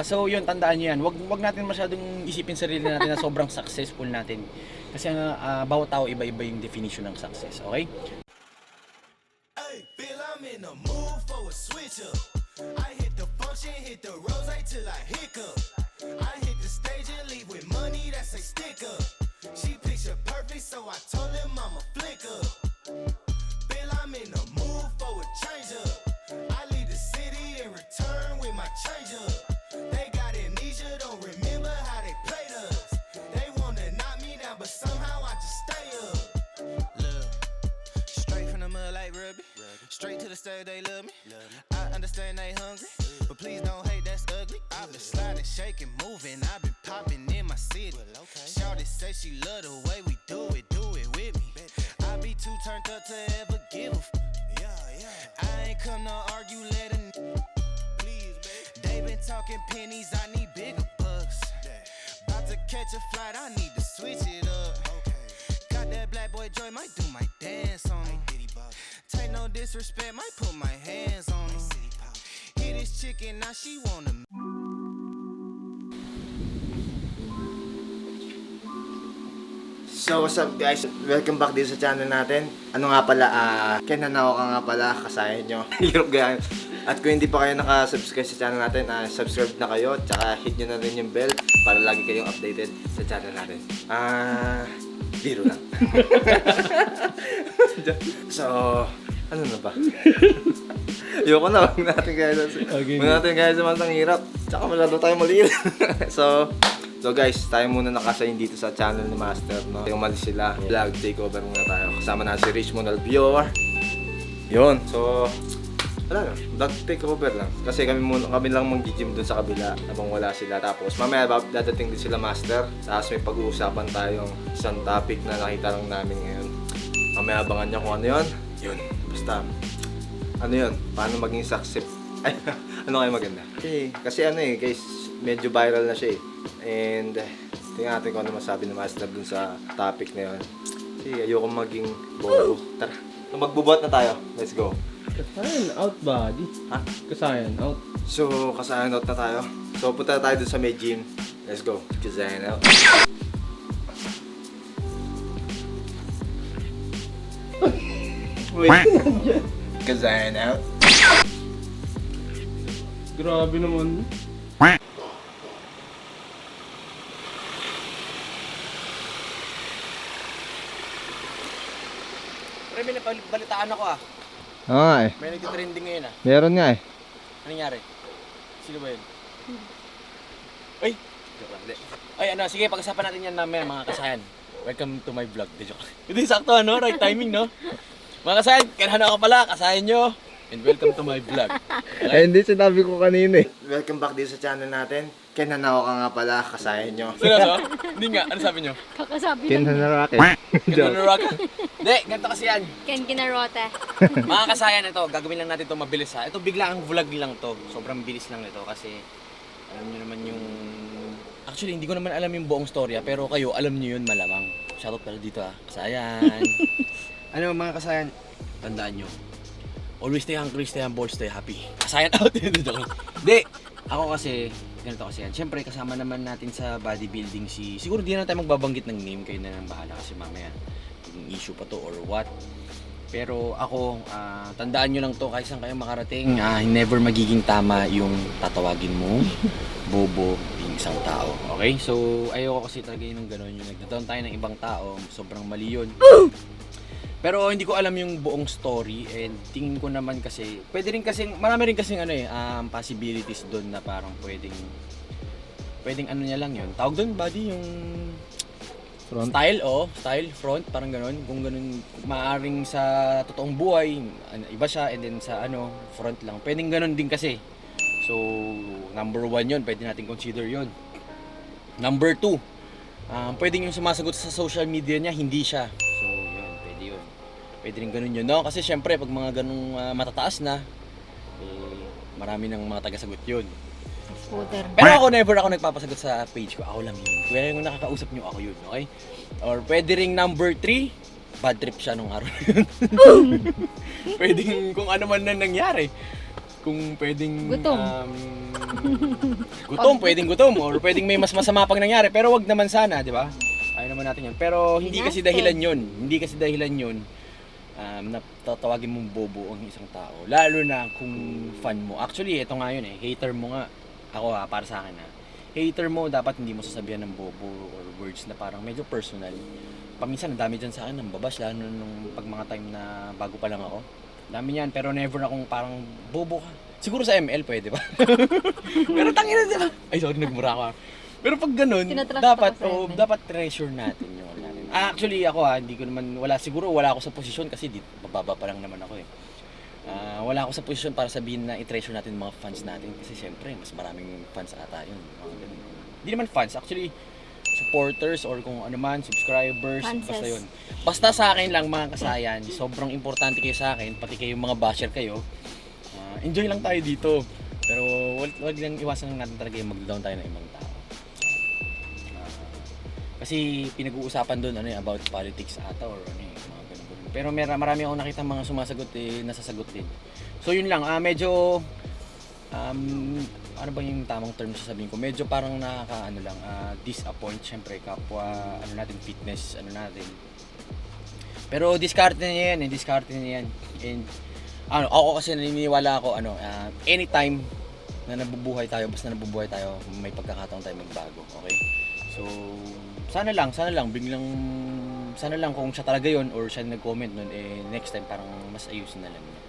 So yun, tandaan nyo yan. Wag natin masyadong isipin sarili natin na sobrang successful natin. Kasi bawat tao iba-iba yung definition ng success, okay? Hey, Bill, I'm in the mood for a switch up. I hit the function, hit the rose till I hiccup. I hit the stage and leave with money that's a stick up. She picture perfect, so I told him I'm a flick up. Bill, I'm in the mood for a change up. I leave the city and return with my change up. They got amnesia, don't remember how they played us. They wanna knock me down, but somehow I just stay up. Look, straight from the mud like Ruby. Straight to the stage, they love me. I understand they hungry, but please don't hate, that's ugly. I've been sliding, shaking, moving. I've been popping in my city. Shawty say she love the way we do it with me. I be too turned up to ever give a I ain't come to argue, let a please, babe. They been talking pennies, I need bigger bucks. About to catch a flight, I need to switch it up. Got that black boy joy, might do my dance on him. Take no disrespect, might put my hands on him. Hit this chicken, now she wanna. So what's up guys? Welcome back dito sa channel natin. Ano nga pala, Kenanao ka nga pala, kasayan nyo. Hirap ganyan. At kung hindi pa kayo nakasubscribe sa channel natin, subscribe na kayo. Tsaka hit nyo na rin yung bell para lagi kayong updated sa channel natin. Biro lang. So, ano na ba? Ayoko na, huwag natin kaya sa masang hirap. Tsaka masyado tayo maliit. So guys, tayo muna nakasayin dito sa channel ni Master, no? Umalis sila, vlog takeover muna tayo. Kasama na si Richmond Albior. Yun, so wala na, vlog takeover lang. Kasi kami lang mag-gym dun sa kabila habang wala sila. Tapos mamaya dadating din sila Master. Tapos may pag-uusapan tayong isang topic na nakita lang namin ngayon. Mamaya abangan nyo kung ano yun. Yun, basta ano yun, paano maging success. Ay, ano kayo maganda? Kasi ano guys, medyo viral na siya And tingnan natin kung ano masabi ng Master dun sa topic na yun. Kasi ayoko maging bobo. Tara, magbubuhat na tayo. Let's go. Kasayan out, buddy. Ha? Kasayan out. So, kasayan out na tayo. So, punta na tayo dun sa may gym. Let's go. Kasayan out. Wait. Kasayan out. Grabe naman. Pre, may balitaan ako May nag-trending ngayon Meron nga Ano nangyari? Sino ba yun? Ay! Joke lang, hindi. Ay, sige, pag-usapan natin yan namin mga kasayan. Welcome to my vlog. Joke lang. Hindi, sakto right timing, no? Mga kasayan, kailangan ako pala, kasayan nyo. And welcome to my vlog. Okay? Hindi, sinabi ko kanina Welcome back dito sa channel natin. Kenanao ka nga pala, kasayan nyo. Seryoso? Hindi nga, ano sabi nyo? Kakasabi lang. Kinanarake. Kinanarag? Hindi, ganito kasi yan. Ken Ginarote. Mga kasayan, ito, gagawin lang natin ito mabilis Ito bigla ang vlog lang to. Sobrang bilis lang ito kasi alam nyo naman yung... Actually, hindi ko naman alam yung buong storya, pero kayo, alam nyo yun malamang. Shoutout pala dito kasayan. Ano mga kasayan, tandaan nyo. Always stay hungry, stay humble, stay happy. Kasayan out. Hindi, ako kasi, ganito kasi yan. Siyempre, kasama naman natin sa bodybuilding siguro di na tayo magbabanggit ng name, kayo na nang bahala kasi mamaya yung issue pa to or what. Pero ako, tandaan nyo lang to, kahit saan kayo makarating, never magiging tama yung tatawagin mo bobo yung isang tao. Okay? So, ayoko kasi talaga yun ng gano'n. Yung nagdadaon tayo ng ibang tao, sobrang mali yun. Pero hindi ko alam yung buong story and tingin ko naman kasi, marami rin kasing possibilities doon na parang pwedeng ano niya lang yun. Tawag doon, buddy, yung Front. Style, front, parang gano'n. Kung gano'n, maaaring sa totoong buhay, iba siya, and then sa front lang. Pwedeng gano'n din kasi. So, number 1 yun, pwede natin consider yun. Number 2, pwedeng yung sumasagot sa social media niya, hindi siya. So, yun, pwede yun. Pwede rin ganun yun, no? Kasi syempre, pag mga ganung matataas na, marami ng mga taga-sagot yun. Pero ako, never ako nagpapasagot sa page ko. Ako lang yun. Kaya yung nakakausap nyo, ako yun, okay? Or pwede ring number 3, bad trip siya nung araw na yun. Pwedeng kung ano man na nangyari. kung pwedeng Gutom. gutom, pwedeng gutom or pwedeng may mas masama pang nangyari pero wag naman sana, di ba? Ayaw naman natin 'yan. Pero hindi kasi Pinasted. dahilan 'yun. Hindi kasi dahilan 'yun na tatawagin mong bobo ang isang tao. Lalo na kung fan mo. Actually, ito nga 'yun hater mo nga. Ako para sa akin hater mo dapat hindi mo sasabihan ng bobo or words na parang medyo personal. Paminsan ang dami dyan sa akin ng babas lalo nung pag mga time na bago pa lang ako. Dami yan, pero never akong parang bobo ka. Siguro sa ML pwede ba? Pero tangina, di ba? Ay, sorry, nagmura ako. Pero pag ganun, Tinatrust dapat, ako sa ML. dapat treasure natin yung ano natin. Actually, ako hindi ko naman, siguro wala ako sa posisyon kasi bababa pa lang naman ako eh. Wala ako sa posisyon para sabihin na i-treasure natin mga fans natin kasi syempre, mas maraming fans ata yun. Mga ganun. Hindi naman fans, actually, supporters or kung ano man, subscribers, Fanses. basta yun. Basta sa akin lang mga kasayan, sobrang importante kayo sa akin, pati kayo mga basher kayo. Enjoy lang tayo dito. Pero wag lang iwasan lang natin talaga yung mag-down tayo ng ibang tao. Kasi pinag-uusapan doon about politics ata or ano mga ganun. Pero marami akong nakita mga sumasagot nasasagot din. So yun lang, medyo ano ba yung tamang term sasabihin ko? Medyo parang disappoint syempre kapwa natin fitness natin. Pero diskarte niya yan. And ako kasi naniniwala ako anytime na nabubuhay tayo, basta nabubuhay tayo, may pagkakataon tayo magbago, okay? So sana lang kung siya talaga yon or siya nag-comment nun next time parang mas ayusin na lang niya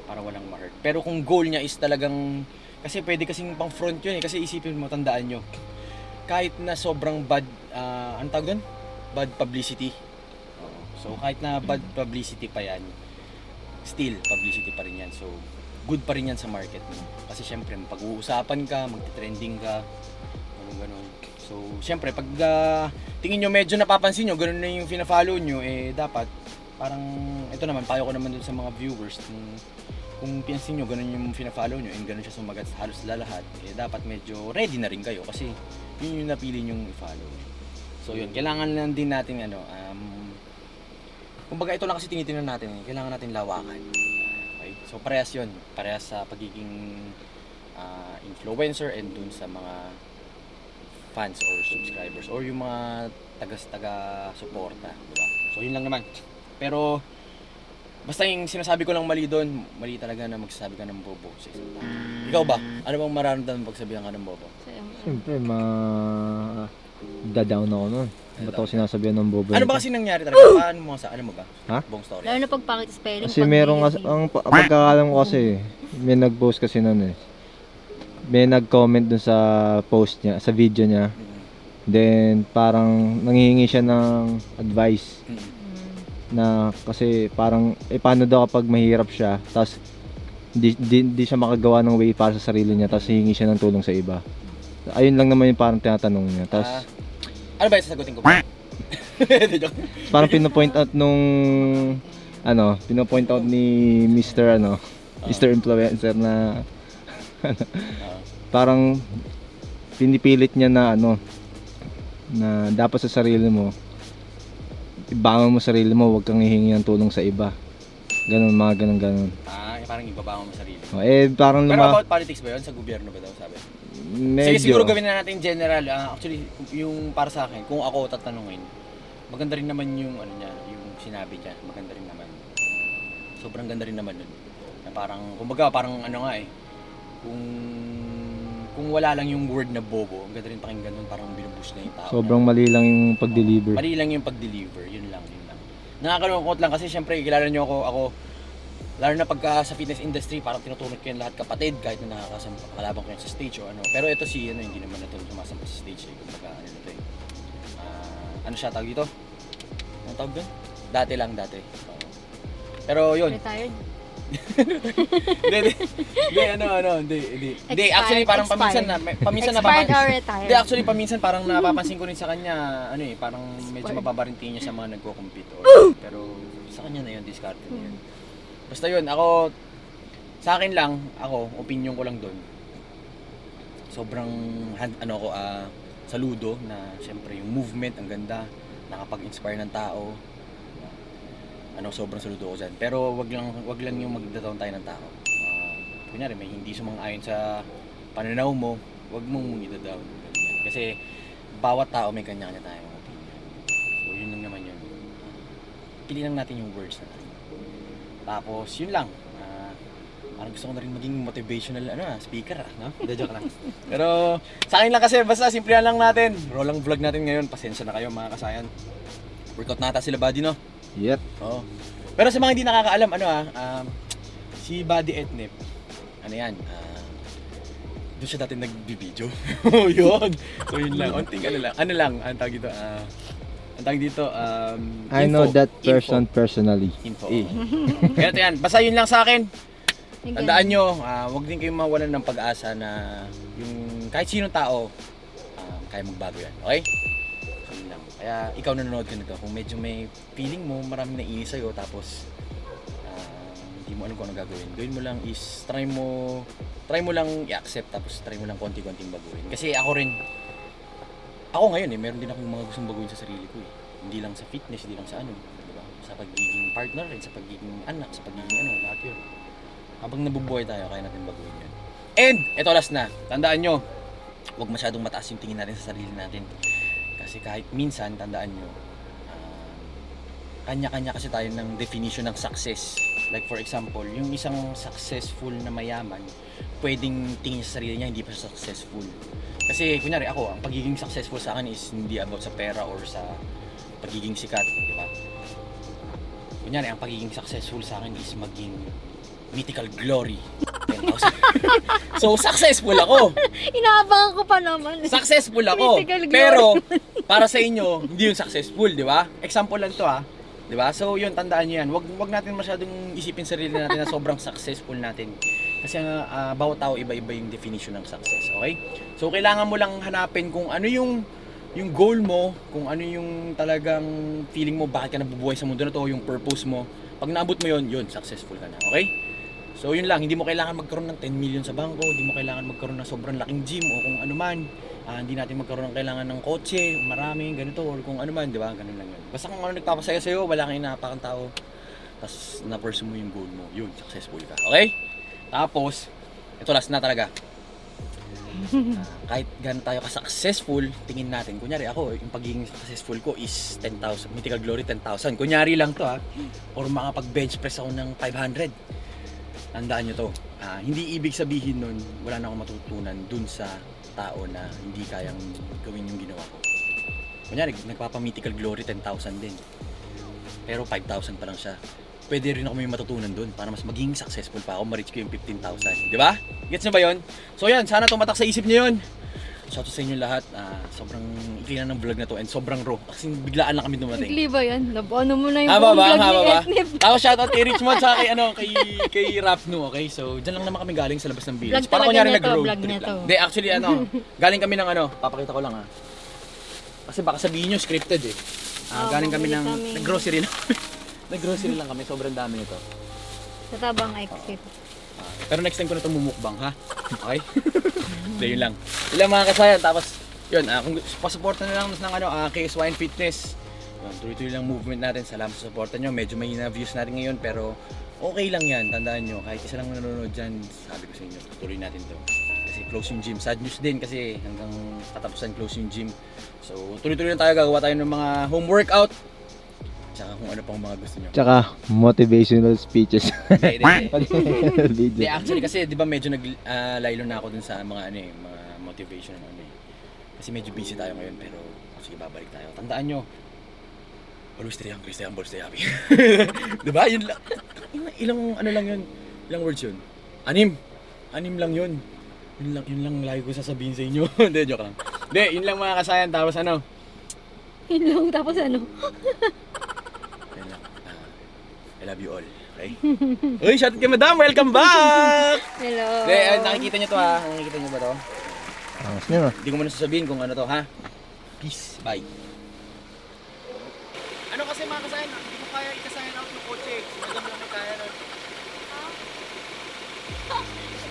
para walang ma-hurt. Pero kung goal niya is talagang kasi pwede kasing pang front yun kasi isipin mo, tandaan nyo kahit na sobrang bad ang tawag doon? Bad publicity. So kahit na bad publicity pa yan, still publicity pa rin yan. So good pa rin yan sa market mo. Kasi syempre pag-uusapan ka, magte-trending ka, ganun. So syempre pag tingin nyo medyo napapansin nyo, ganun na yung fina-follow nyo, dapat parang ito naman, payo ko naman dun sa mga viewers kung pinansin nyo, ganun yung fina-follow nyo and ganun siya sumagat sa halos lahat, dapat medyo ready na rin kayo kasi yun yung napili nyong i-follow. So yun, kailangan lang din natin kumbaga ito lang kasi tinitingnan natin, kailangan natin lawakan. Okay? So parehas yun, parehas sa pagiging influencer and dun sa mga fans or subscribers or yung mga taga-suporta, diba? So yun lang naman. Pero basta yung sinasabi ko lang mali doon, mali talaga na magsasabi ka ng bobo sa isang tao. Ikaw ba? Ano bang mararamdaman pag sabihan ka ng bobo? Siyempre, da-down ako nun. Ba't ako sinasabihan ng bobo? Ano ba kasi nangyari talaga? Paano mo alam mo ba? Ha? Buong story. Lalo na pag pangit spelling. Kasi pag merong, negative. ang pagkakalam ko kasi, may nag-post kasi nun may nag-comment dun sa post niya, sa video niya. Then, parang nanghihingi siya ng advice. Na kasi parang, paano daw kapag mahirap siya, tapos di siya makagawa ng way para sa sarili niya, tapos hihingi siya ng tulong sa iba. Ayun lang naman yung parang tinatanong niya. Tapos, Ano ba yung sasagutin ko ba? parang pinopoint out pinopoint out ni Mr. Mr. Influencer na parang pinipilit niya na na dapat sa sarili mo ibangon mo sarili mo, huwag kang hihingi ng tulong sa iba. Ganun, mga ganun. Parang ibabangon mo sarili. Parang Pero about politics ba yun? Sa gobyerno ba daw sabi? Sige, siguro gawin na natin general. Actually, yung para sa akin, kung ako tatanungin, maganda rin naman yung yung sinabi niya. Maganda rin naman. Sobrang ganda rin naman nun. Na parang, kumbaga, parang kung wala lang yung word na bobo, ang ganda rin pakinggan nun, parang binuboost na yung tao. sobrang mali lang yung pag-deliver. Mali lang yung pag-deliver, yun lang. Nakakalungkot lang kasi syempre, kilala nyo ako, lalo na pagka sa fitness industry, parang tinutulog ko yung lahat kapatid kahit na nakakalaban ko yan sa stage o ano. Pero ito hindi naman natulog sumasampa sa stage kumbaga ano siya tawag dito? Ano tawag doon? Dati. Oo. Pero yun. Retired. Hindi, actually parang paminsan na Expired or retired? Hindi, actually paminsan parang napapansin ko rin sa kanya, parang medyo mababarinti niya sa mga nagko-compete. Pero sa kanya na yun, discard niya yun. Basta yun, sa akin lang, opinion ko lang doon. Sobrang, saludo na syempre yung movement, ang ganda, nakapag-inspire ng tao. Sobrang saludo ko dyan. Pero wag lang yung magdataon tayo ng tao. kunyari may hindi sumang-ayon sa pananaw mo, wag mong ida-down. Ganyan. Kasi bawat tao may kanya-kanya tayong opinion. So yun lang naman yun. Pili lang natin yung words natin. Tapos yun lang. Parang gusto ko na rin maging motivational speaker no? Hindi, joke lang. Pero sa akin lang kasi basta simplihan lang natin. Roll lang vlog natin ngayon. Pasensya na kayo mga kasayan. Workout nata sila Buddy no? Yep. Oo. Pero sa mga hindi nakakaalam si Buddy Etnep, ano yan, doon siya dati nag-video. Yun. So yun lang, onting ang tawag dito, I know that person info. personally. Info. Eh. Kaya ito yan, basta yun lang sa akin. Tandaan nyo, huwag din kayong mawalan ng pag-asa na yung kahit sinong tao, kaya magbago yan, okay? So yun lang. Kaya ikaw nanonood ka nito, kung medyo may feeling mo, maraming naiinis sa'yo, tapos hindi mo alam kung ano gagawin. Gawin mo lang is try mo lang i-accept tapos try mo lang konti-konting baguhin. Kasi ako ngayon meron din akong mga gustong baguhin sa sarili ko eh. Hindi lang sa fitness, hindi lang sa diba? Sa pagiging partner rin, sa pagiging anak, sa pagiging lahat yun. Habang nabubuhay tayo, kaya natin baguhin yun. And, eto last na. Tandaan nyo, huwag masyadong mataas yung tingin natin sa sarili natin. Kasi kahit minsan, tandaan nyo, kanya-kanya kasi tayo ng definition ng success. Like for example, yung isang successful na mayaman, pwedeng tingin sa sarili niya hindi pa siya successful. Kasi kunyari ako, ang pagiging successful sa akin is hindi about sa pera or sa pagiging sikat, di ba? Kunyari, ang pagiging successful sa akin is maging mythical glory. 10,000. So, successful ako. Inaabangan ko pa naman. Successful ako. Mythical glory. Pero, para sa inyo, hindi yun successful, di ba? Example lang to di ba? So, yun, tandaan nyo yan. Wag natin masyadong isipin sarili natin na sobrang successful natin. Kasi bawat tao iba-iba yung definition ng success, okay? So, kailangan mo lang hanapin kung ano yung goal mo, kung ano yung talagang feeling mo, bakit ka nabubuhay sa mundo na to, yung purpose mo. Pag naabot mo yun, successful ka na, okay? So yun lang, hindi mo kailangan magkaroon ng 10 million sa bangko, hindi mo kailangan magkaroon ng sobrang laking gym o kung ano man. Hindi natin magkaroon ng kailangan ng kotse, maraming ganito or kung ano man, di ba? Ganun lang yun. Basta kung ano nagpapasaya sa'yo, wala kang inapakang tao, tapos na-pursue mo yung goal mo, yun, successful ka, okay? Tapos, ito last na talaga. Kahit gano'n tayo ka-successful, tingin natin, kunyari ako, yung pagiging successful ko is 10,000, mythical glory 10,000. Kunyari lang to or makapag-bench press ako ng 500. Tandaan nyo to, hindi ibig sabihin nun, wala na akong matutunan dun sa tao na hindi kayang gawin yung ginawa ko. Kunyari, nagpapa-mythical glory 10,000 din. Pero 5,000 pa lang siya. Pwede rin ako may matutunan dun para mas maging successful pa ako, ma-reach ko yung 15,000. Di ba? Gets nyo ba yun? So yan, sana tumatak sa isip nyo yun. Shoutout sa inyo lahat. Sobrang ikli na ng vlog na to and sobrang raw. Kasi biglaan lang kami dumating. Ikli ba yan? Ano mo na yung Haba buong ba? vlog Haba ni ba? Etnip. Ako shoutout kay Richmond sa kay Rapnu, okay? So, dyan lang naman kami galing sa labas ng village. Vlog Para talaga kunyari niya to, nag-road vlog trip niya lang. to. Hindi, actually galing kami ng papakita ko lang Kasi baka sabihin nyo scripted eh. Galing kami bumili ng, kami. nag-grocery lang. Nag-grocery lang kami, sobrang dami nito. Sa tabang exit. Pero next time ko na ito mumukbang, ha? Okay? Hindi, yun lang. Yun lang mga kasayan, tapos yun, kung pasuporta na lang ng KS Wine Fitness. Yun, tuloy-tuloy lang movement natin. Salamat sa suporta nyo. Medyo may na-views natin ngayon, pero okay lang yan. Tandaan nyo, kahit isa lang nanonood dyan, sabi ko sa inyo, tutuloy natin to. Kasi close yung gym. Sad news din kasi hanggang katapusan close yung gym. So, tuloy-tuloy lang tayo. Gagawa tayo ng mga home workout. Tsaka kung ano pang mga gusto nyo. Tsaka motivational speeches. Hindi, Video. actually kasi 'di ba medyo naglaylo na ako dun sa mga mga motivation Kasi medyo busy tayo ngayon pero sige babalik tayo. Tandaan nyo, always stay hungry, stay humble, stay happy. 'Di ba? Yun lang. Ilang lang yun? Ilang words yun? 6 lang yun. Yun lang lagi ko sasabihin sa inyo. Hindi, joke lang. Hindi, yun lang mga kasayan. Tapos Yun lang, tapos ano? Yun lang. I love you all. Okay? Uy, shoutout kay Madam! Welcome back! Hello. Hindi, nakikita nyo to Nakikita nyo ba to? Angas nyo. Hindi ko muna sasabihin kung ano to, ha? Peace. Bye. Ano kasi mga kasayan, hindi ko kaya ikasayan out yung kotse. Sinagam lang may kaya nun.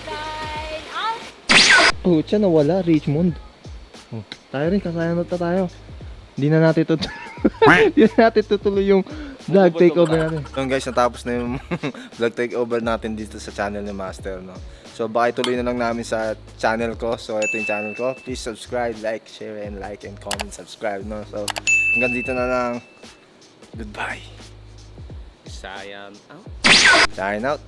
Sign out! Oh, siya nawala, Richmond. Oh, tayo rin, kasayanot na tayo. Hindi na natin tutuloy yung vlog takeover natin. So guys, natapos na yung vlog takeover natin dito sa channel ni Master, no? So baka ituloy na lang namin sa channel ko. So ito yung channel ko. Please subscribe, like, share, and comment, subscribe, no? So hanggang dito na lang. Goodbye. Sayang. Sign out.